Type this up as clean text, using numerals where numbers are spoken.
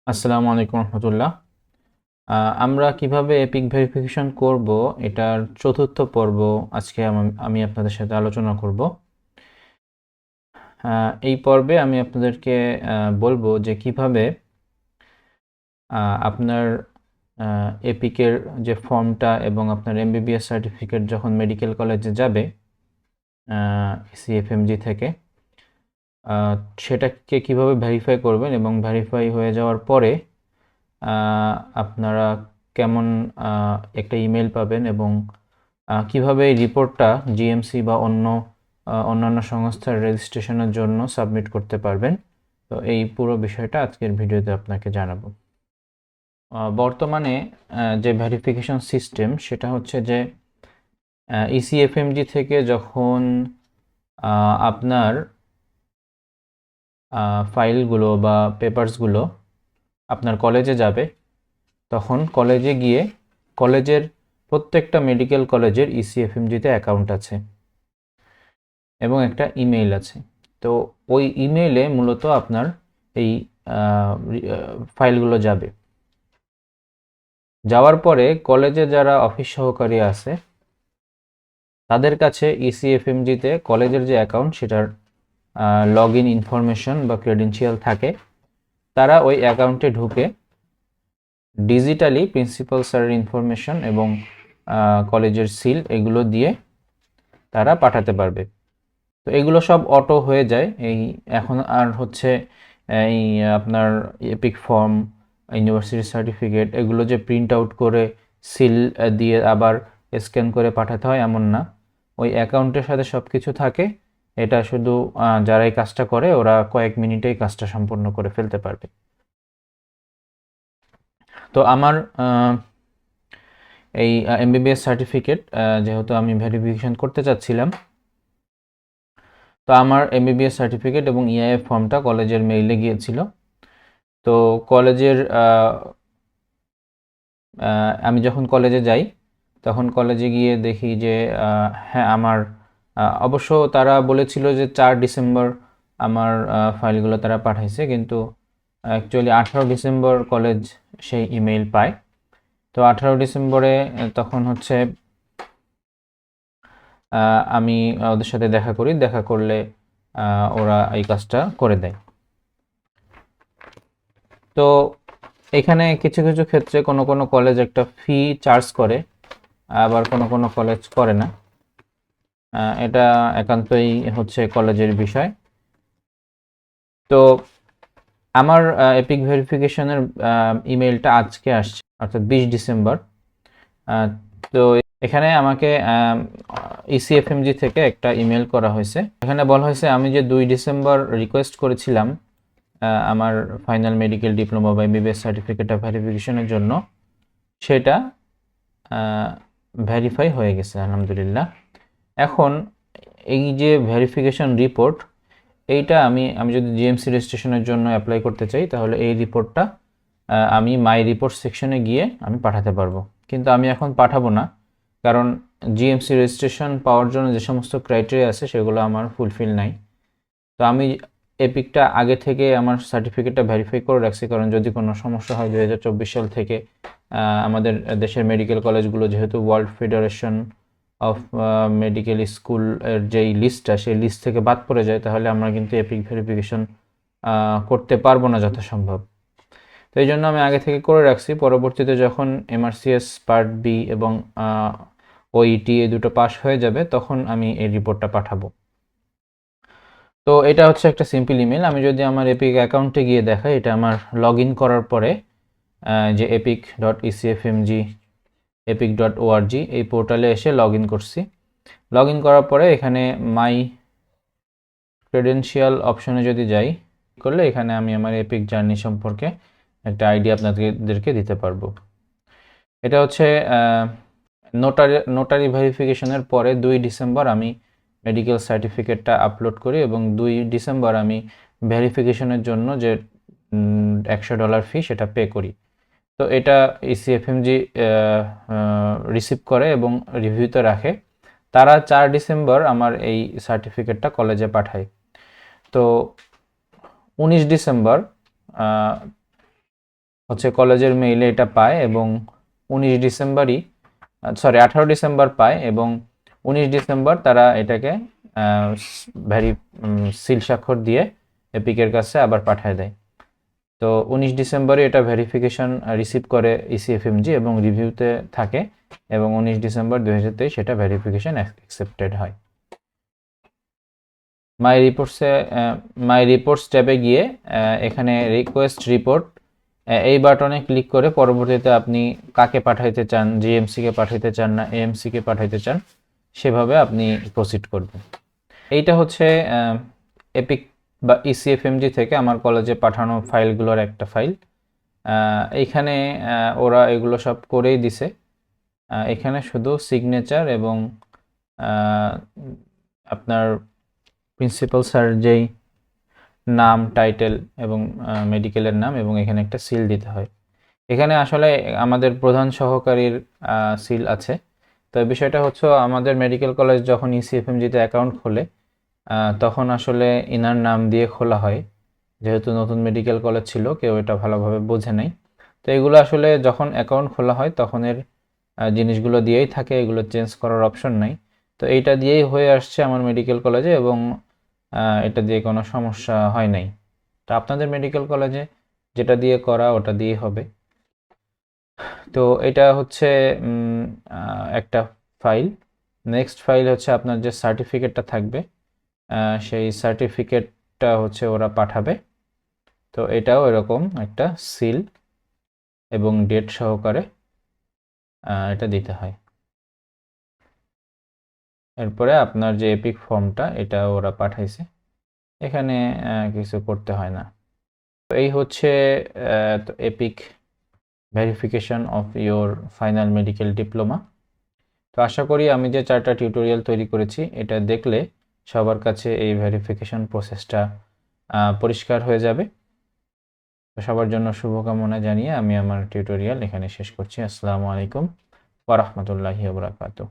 আসসালামু আলাইকুম রহমতুল্লাহ। আমরা কিভাবে এপিক ভেরিফিকেশন করব এটার চতুর্থ পর্ব আজকে আমি আপনাদের সাথে আলোচনা করব। এই পর্বে আমি আপনাদেরকে বলবো যে কিভাবে আপনার এপিকের যে ফর্মটা এবং আপনার এমবিবিএস সার্টিফিকেট যখন মেডিকেল কলেজে যাবে সিএফএমজি থেকে, সেটাকে কিভাবে ভেরিফাই করবেন এবং ভেরিফাই হয়ে যাওয়ার পরে আপনারা কেমন একটা ইমেল পাবেন এবং কিভাবে এই রিপোর্টটা জিএমসি বা অন্যান্য সংস্থার রেজিস্ট্রেশনের জন্য সাবমিট করতে পারবেন। তো এই পুরো বিষয়টা আজকের ভিডিওতে আপনাকে জানাবো। বর্তমানে যে ভেরিফিকেশন সিস্টেম সেটা হচ্ছে যে ইসিএফএমজি থেকে যখন আপনার ফাইলগুলো বা পেপারসগুলো আপনার কলেজে যাবে, তখন কলেজে গিয়ে কলেজের প্রত্যেকটা মেডিকেল কলেজের ইসিএফএমজিতে অ্যাকাউন্ট আছে এবং একটা ইমেইল আছে। তো ওই ইমেইলে মূলত আপনার এই ফাইলগুলো যাবে। যাওয়ার পরে কলেজে যারা অফিস সহকারী আছে তাদের কাছে ইসিএফএমজিতে কলেজের যে অ্যাকাউন্ট সেটার লগ ইন ইনফরমেশন বা ক্রেডেনশিয়াল থাকে। তারা ওই অ্যাকাউন্টে ঢুকে ডিজিটালি প্রিন্সিপাল স্যারের ইনফরমেশন এবং কলেজের সিল এগুলো দিয়ে তারা পাঠাতে পারবে। তো এগুলো সব অটো হয়ে যায়। এই এখন আর হচ্ছে এই আপনার এপিক ফর্ম, ইউনিভার্সিটি সার্টিফিকেট এগুলো যে প্রিন্ট আউট করে সিল দিয়ে আবার স্ক্যান করে পাঠাতে হয় এমন না। ওই অ্যাকাউন্টের সাথে সব কিছু থাকে। এটা শুধু যারা এই কাজটা করে ওরা কয়েক মিনিটেই কাজটা সম্পন্ন করে ফেলতে পারবে। তো আমার এই এমবিবিএস সার্টিফিকেট যেহেতু আমি ভেরিফিকেশন করতে চাচ্ছিলাম, তো আমার এমবিবিএস সার্টিফিকেট এবং ইআইএফ ফর্মটা কলেজের মেইলে গিয়েছিল। তো কলেজের আমি যখন কলেজে যাই তখন কলেজে গিয়ে দেখি যে হ্যাঁ আমার অবশ্য তারা বলেছিল যে 4 ডিসেম্বর আমার ফাইলগুলো তারা পাঠাইছে, কিন্তু অ্যাকচুয়ালি 18 ডিসেম্বর কলেজ সেই ইমেইল পায়। তো 18 ডিসেম্বরে তখন হচ্ছে আমি ওদের সাথে দেখা করি, দেখা করলে ওরা এই কাজটা করে দেয়। তো এখানে কিছু কিছু ক্ষেত্রে কোনো কোনো কলেজ একটা ফি চার্জ করে, আবার কোনো কোনো কলেজ করে না। এটা একান্তই হচ্ছে কলেজের বিষয়। তো আমার এপিক ভেরিফিকেশনের ইমেলটা আজকে আসছে, অর্থাৎ 20 ডিসেম্বর। তো এখানে আমাকে ইসিএফএমজি থেকে একটা ইমেল করা হয়েছে। এখানে বলা হয়েছে আমি যে 2 ডিসেম্বর রিকোয়েস্ট করেছিলাম আমার ফাইনাল মেডিকেল ডিপ্লোমা বা এমবিবিএস সার্টিফিকেটটা ভেরিফিকেশনের জন্য, সেটা ভেরিফাই হয়ে গেছে আলহামদুলিল্লাহ। এখন এই যে ভেরিফিকেশন রিপোর্ট, এইটা আমি যদি জিএমসি রেজিস্ট্রেশনের জন্য অ্যাপ্লাই করতে চাই তাহলে এই রিপোর্টটা আমি মাই রিপোর্ট সেকশনে গিয়ে আমি পাঠাতে পারবো। কিন্তু আমি এখন পাঠাবো না, কারণ জিএমসি রেজিস্ট্রেশন পাওয়ার জন্য যে সমস্ত ক্রাইটেরিয়া আছে সেগুলো আমার ফুলফিল নাই। তো আমি এপিকটা আগে থেকে আমার সার্টিফিকেটটা ভেরিফাই করে রাখছি, কারণ যদি কোনো সমস্যা হয় 2024 সাল থেকে আমাদের দেশের মেডিকেল কলেজগুলো যেহেতু world federation of medical school এর যেই লিস্টটা সেই লিস্ট থেকে বাদ পড়ে যায়, তাহলে আমরা কিন্তু এপিক ভেরিফিকেশন করতে পারবো না যথাসম্ভব। তো এই জন্য আমি আগে থেকে করে রাখছি। পরবর্তীতে যখন এমআরসিএস পার্ট বি এবং ওইটি এই দুটো পাস হয়ে যাবে তখন আমি এই রিপোর্টটা পাঠাবো। তো এটা হচ্ছে একটা সিম্পল ইমেল। আমি যদি আমার এপিক অ্যাকাউন্টে গিয়ে দেখাই, এটা আমার লগ ইন করার পরে যে epic.ecfmg epic.org এই পোর্টালে এসে লগ ইন করছি। লগ ইন করার পরে এখানে মাই ক্রেডেনশিয়াল অপশনে যদি যাই, করলে এখানে আমি আমার এপিক জার্নি সম্পর্কে একটা আইডিয়া আপনাদেরকে দিতে পারবো। এটা হচ্ছে নোটারি ভেরিফিকেশনের পরে 2 ডিসেম্বর আমি মেডিকেল সার্টিফিকেটটা আপলোড করি এবং 2 ডিসেম্বর আমি ভেরিফিকেশনের জন্য যে $100 ফি সেটা পে করি। তো এটা ইসিএফএমজি রিসিভ করে এবং রিভিউতে রাখে। তারা 4 ডিসেম্বর আমার এই সার্টিফিকেটটা কলেজে পাঠায়। তো 19 ডিসেম্বর হচ্ছে কলেজের মেইলে এটা পায় এবং 18 ডিসেম্বর পায় এবং 19 ডিসেম্বর তারা এটাকে সিল স্বাক্ষর দিয়ে এপিকের কাছে আবার পাঠিয়ে দেয়। তো 19 ডিসেম্বরে এটা ভেরিফিকেশন রিসিভ করে ইসিএফএমজি এবং রিভিউতে থাকে এবং 19 ডিসেম্বর 2023 সেটা ভেরিফিকেশন অ্যাকসেপ্টেড হয়। মাই রিপোর্টস ট্যাবে গিয়ে এখানে রিকোয়েস্ট রিপোর্ট এই বাটনে ক্লিক করে পরবর্তীতে আপনি কাকে পাঠাইতে চান, জিএমসিকে পাঠাইতে চান না এএমসিকে পাঠাইতে চান, সেভাবে আপনি প্রসিড করবেন। এইটা হচ্ছে এপিক বা ইসিএফএমজি থেকে আমার কলেজে পাঠানো ফাইলগুলোর একটা ফাইল। এইখানে ওরা এগুলো সব করেই দিছে। এখানে শুধু সিগনেচার এবং আপনার প্রিন্সিপাল স্যার যেই নাম, টাইটেল এবং মেডিকেলের নাম এবং এখানে একটা সিল দিতে হয়। এখানে আসলে আমাদের প্রধান সহকারীর সিল আছে। তো এই বিষয়টা হচ্ছে আমাদের মেডিকেল কলেজ যখন ইসিএফএমজিতে অ্যাকাউন্ট খোলে তখন আসলে ইনার নাম দিয়ে খোলা হয়, যেহেতু নতুন মেডিকেল কলেজ ছিল, কেউ এটা ভালোভাবে বোঝে নাই। তো এগুলো আসলে যখন অ্যাকাউন্ট খোলা হয় তখন এর জিনিসগুলো দিয়েই থাকে, এগুলো চেঞ্জ করার অপশন নাই। তো এইটা দিয়েই হয়ে আসছে আমার মেডিকেল কলেজে এবং এটা দিয়ে কোনো সমস্যা হয় নাই। তো আপনাদের মেডিকেল কলেজে যেটা দিয়ে করা ওটা দিয়ে হবে। তো এটা হচ্ছে একটা ফাইল। নেক্সট ফাইল হচ্ছে আপনার যে সার্টিফিকেটটা থাকবে, সেই সার্টিফিকেটটা হচ্ছে ওরা পাঠাবে। তো এটাও এরকম একটা সিল এবং ডেট সহকারে এটা দিতে হয়। এরপরে আপনার যে এপিক ফর্মটা এটা ওরা পাঠাইছে, এখানে কিছু করতে হয় না। তো এই হচ্ছে epic verification of your final medical diploma. তো আশা করি আমি যে 4টা টিউটোরিয়াল তৈরি করেছি এটা দেখলে সবার কাছে এই ভেরিফিকেশন প্রসেসটা পরিষ্কার হয়ে যাবে। তো সবার জন্য শুভকামনা জানিয়ে আমি আমার টিউটোরিয়াল এখানে শেষ করছি। আসসালামু আলাইকুম ওয়া রাহমাতুল্লাহি ওয়া বারাকাতুহু।